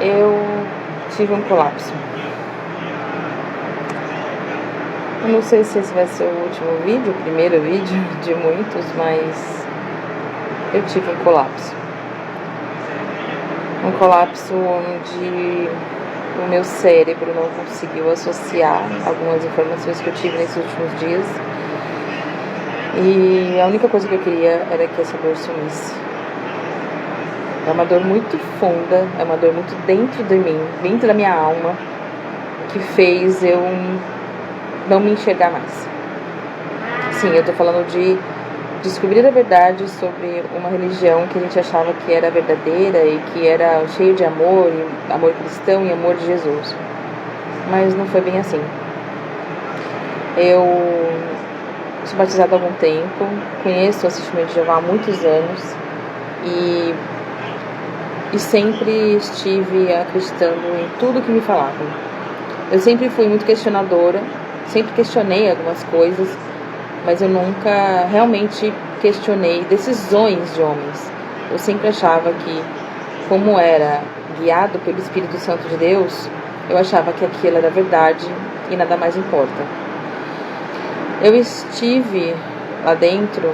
Eu tive um colapso. Eu não sei se esse vai ser o último vídeo, o primeiro vídeo de muitos, mas eu tive um colapso. Um colapso onde o meu cérebro não conseguiu associar algumas informações que eu tive nesses últimos dias. E a única coisa que eu queria era que essa dor sumisse. É uma dor muito funda, é uma dor muito dentro de mim, dentro da minha alma, que fez eu não me enxergar mais. Sim, eu tô falando de descobrir a verdade sobre uma religião que a gente achava que era verdadeira e que era cheio de amor, e amor cristão e amor de Jesus. Mas não foi bem assim. Eu sou batizada há algum tempo, conheço o Testemunho de Jeová há muitos anos e sempre estive acreditando em tudo que me falavam. Eu sempre fui muito questionadora, sempre questionei algumas coisas, mas eu nunca realmente questionei decisões de homens. Eu sempre achava que, como era guiado pelo Espírito Santo de Deus, eu achava que aquilo era verdade e nada mais importa. Eu estive lá dentro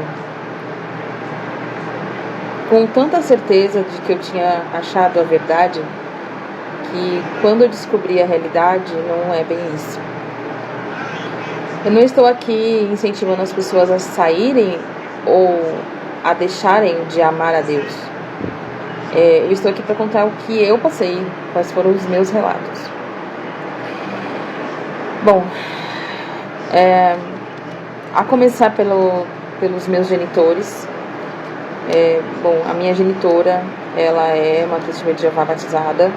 com tanta certeza de que eu tinha achado a verdade, que quando eu descobri a realidade, não é bem isso. Eu não estou aqui incentivando as pessoas a saírem ou a deixarem de amar a Deus. Eu estou aqui para contar o que eu passei, quais foram os meus relatos. Bom, a começar pelos meus genitores. A minha genitora, ela é uma testemunha de Jeová batizada.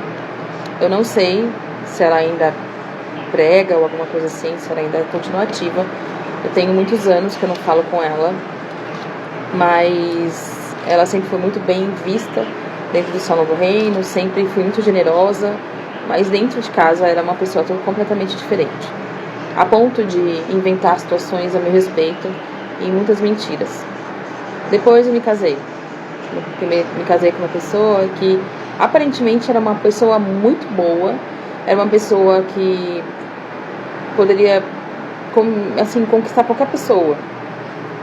Eu não sei se ela ainda prega ou alguma coisa assim, se ela ainda continua ativa. Eu tenho muitos anos que eu não falo com ela, mas ela sempre foi muito bem vista dentro do Céu Novo Reino, sempre fui muito generosa, mas dentro de casa era uma pessoa completamente diferente, a ponto de inventar situações a meu respeito e muitas mentiras. Depois eu me casei. Me casei com uma pessoa que aparentemente era uma pessoa muito boa, era uma pessoa que poderia conquistar qualquer pessoa.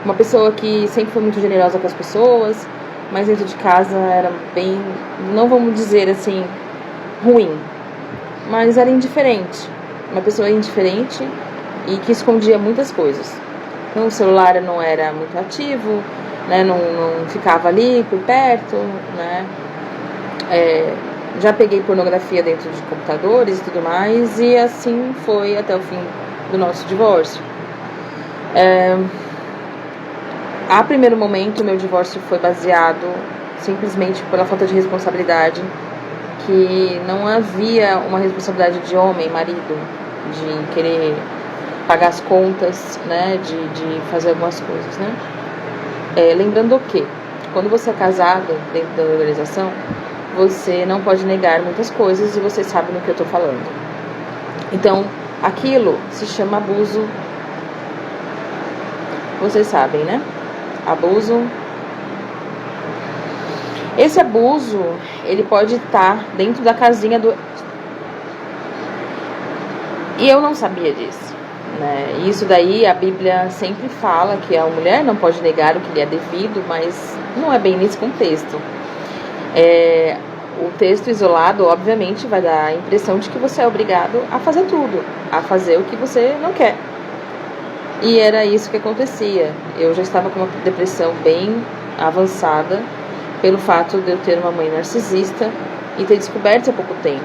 Uma pessoa que sempre foi muito generosa com as pessoas, mas dentro de casa era bem, não vamos dizer assim, ruim, mas era indiferente. Uma pessoa indiferente e que escondia muitas coisas. Então o celular não era muito ativo, né, não ficava ali por perto, né? Já peguei pornografia dentro de computadores e tudo mais, e assim foi até o fim do nosso divórcio. A primeiro momento, o meu divórcio foi baseado simplesmente pela falta de responsabilidade, que não havia uma responsabilidade de homem, marido, de querer pagar as contas, né, de fazer algumas coisas, né? Lembrando que, quando você é casado dentro da organização, você não pode negar muitas coisas e você sabe do que eu estou falando. Então, aquilo se chama abuso. Vocês sabem, né? Abuso. Esse abuso, ele pode estar dentro da casinha do... E eu não sabia disso, né? Isso daí a Bíblia sempre fala que a mulher não pode negar o que lhe é devido, mas não é bem nesse contexto. O texto isolado, obviamente, vai dar a impressão de que você é obrigado a fazer tudo, a fazer o que você não quer. E era isso que acontecia. Eu já estava com uma depressão bem avançada, pelo fato de eu ter uma mãe narcisista e ter descoberto há pouco tempo.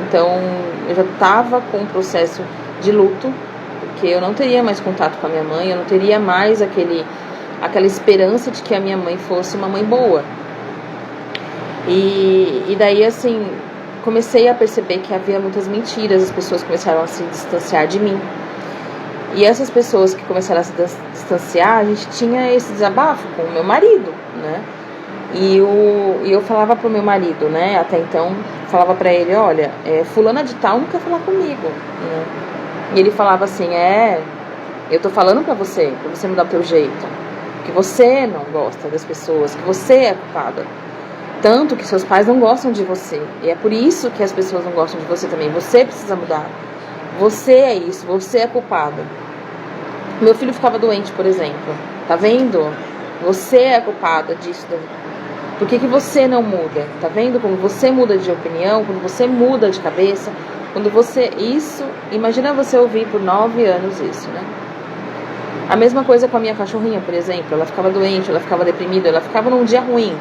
Então, eu já estava com um processo de luto, porque eu não teria mais contato com a minha mãe, eu não teria mais aquela esperança de que a minha mãe fosse uma mãe boa. E daí, assim, comecei a perceber que havia muitas mentiras, as pessoas começaram a se distanciar de mim. E essas pessoas que começaram a se distanciar, a gente tinha esse desabafo com o meu marido, né? E eu falava pro meu marido, né? Até então, falava pra ele, olha, fulana de tal não quer falar comigo, né? E ele falava assim, eu tô falando pra você mudar o teu jeito, que você não gosta das pessoas, que você é culpada. Tanto que seus pais não gostam de você. E é por isso que as pessoas não gostam de você também. Você precisa mudar. Você é isso, você é culpada. Meu filho ficava doente, por exemplo. Tá vendo? Você é a culpada disso. Por que você não muda? Tá vendo como você muda de opinião? Quando você muda de cabeça? Quando você... Isso... Imagina você ouvir por 9 anos isso, né? A mesma coisa com a minha cachorrinha, por exemplo. Ela ficava doente, ela ficava deprimida, ela ficava num dia ruim.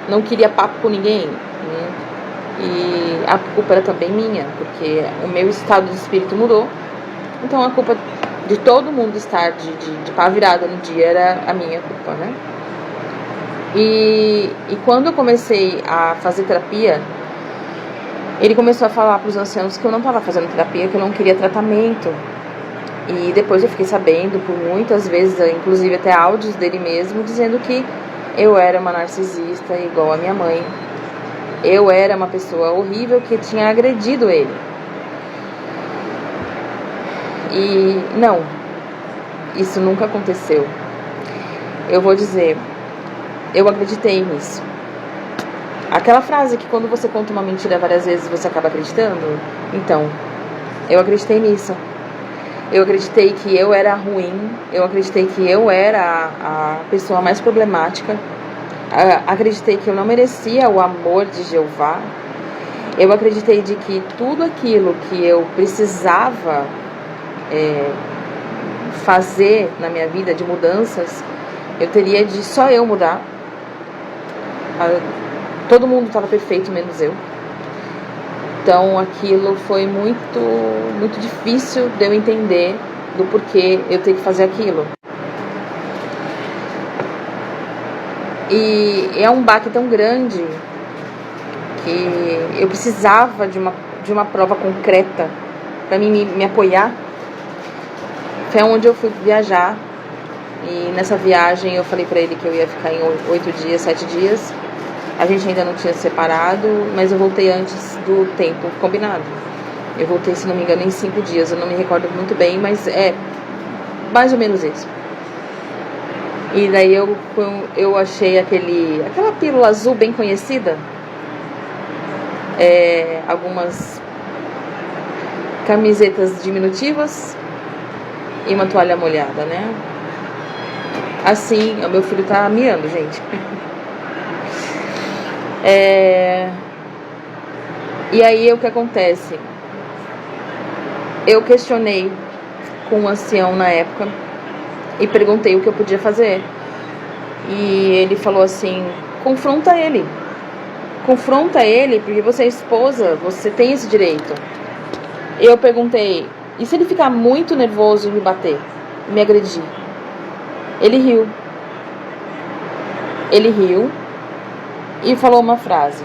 Não queria papo com ninguém, né? E a culpa era também minha, porque o meu estado de espírito mudou. Então a culpa de todo mundo estar de pá virada no dia era a minha culpa, né? E quando eu comecei a fazer terapia, ele começou a falar para os anciãos que eu não estava fazendo terapia, que eu não queria tratamento. E depois eu fiquei sabendo por muitas vezes, inclusive até áudios dele mesmo, dizendo que eu era uma narcisista igual a minha mãe. Eu era uma pessoa horrível que tinha agredido ele. E não, isso nunca aconteceu. Eu vou dizer, eu acreditei nisso. Aquela frase que quando você conta uma mentira várias vezes você acaba acreditando. Então, eu acreditei nisso. Eu acreditei que eu era ruim. Eu acreditei que eu era a pessoa mais problemática. Acreditei que eu não merecia o amor de Jeová. Eu acreditei de que tudo aquilo que eu precisava fazer na minha vida de mudanças, eu teria de só eu mudar. Todo mundo estava perfeito, menos eu. Então aquilo foi muito, muito difícil de eu entender do porquê eu tenho que fazer aquilo. E é um baque tão grande que eu precisava de uma prova concreta para mim me apoiar. Foi onde eu fui viajar. E nessa viagem eu falei para ele que eu ia ficar em 8 dias, 7 dias. A gente ainda não tinha separado, mas eu voltei antes do tempo combinado. Eu voltei, se não me engano, em 5 dias. Eu não me recordo muito bem, mas é mais ou menos isso. E daí eu achei aquela pílula azul bem conhecida. Algumas camisetas diminutivas e uma toalha molhada, né? Assim, o meu filho tá miando, gente. E aí o que acontece? Eu questionei com o ancião na época e perguntei o que eu podia fazer. E ele falou assim: confronta ele, porque você é esposa, você tem esse direito. Eu perguntei: e se ele ficar muito nervoso e me bater, me agredir? Ele riu e falou uma frase: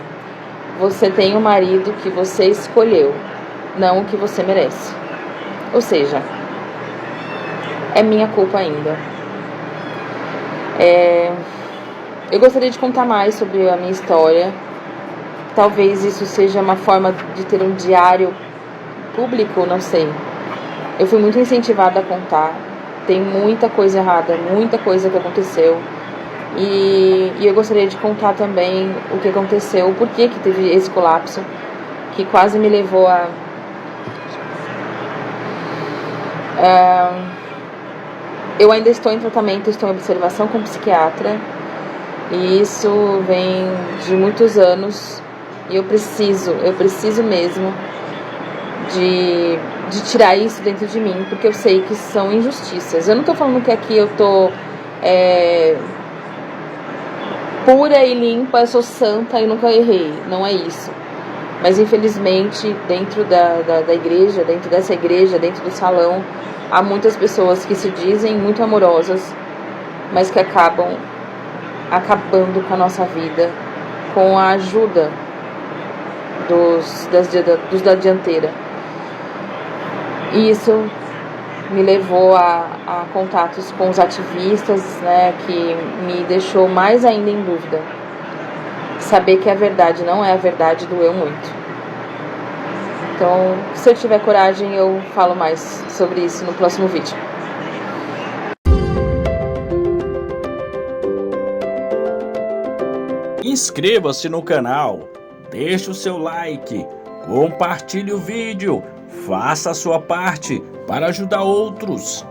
você tem um marido que você escolheu, não o que você merece. Ou seja, é minha culpa ainda. Eu gostaria de contar mais sobre a minha história. Talvez isso seja uma forma de ter um diário público, não sei. Eu fui muito incentivada a contar. Tem muita coisa errada, muita coisa que aconteceu. E eu gostaria de contar também o que aconteceu, o porquê que teve esse colapso, que quase me levou a... eu ainda estou em tratamento, estou em observação com psiquiatra, e isso vem de muitos anos, e eu preciso mesmo de tirar isso dentro de mim, porque eu sei que são injustiças. Eu não estou falando que aqui eu estou pura e limpa, eu sou santa e nunca errei, não é isso. Mas infelizmente dentro da igreja, dentro dessa igreja, dentro do salão, há muitas pessoas que se dizem muito amorosas, mas que acabam acabando com a nossa vida com a ajuda dos da dianteira. E isso me levou a contatos com os ativistas, né, que me deixou mais ainda em dúvida. Saber que a verdade não é a verdade doeu muito. Então, se eu tiver coragem, eu falo mais sobre isso no próximo vídeo. Inscreva-se no canal, deixe o seu like, compartilhe o vídeo, faça a sua parte para ajudar outros.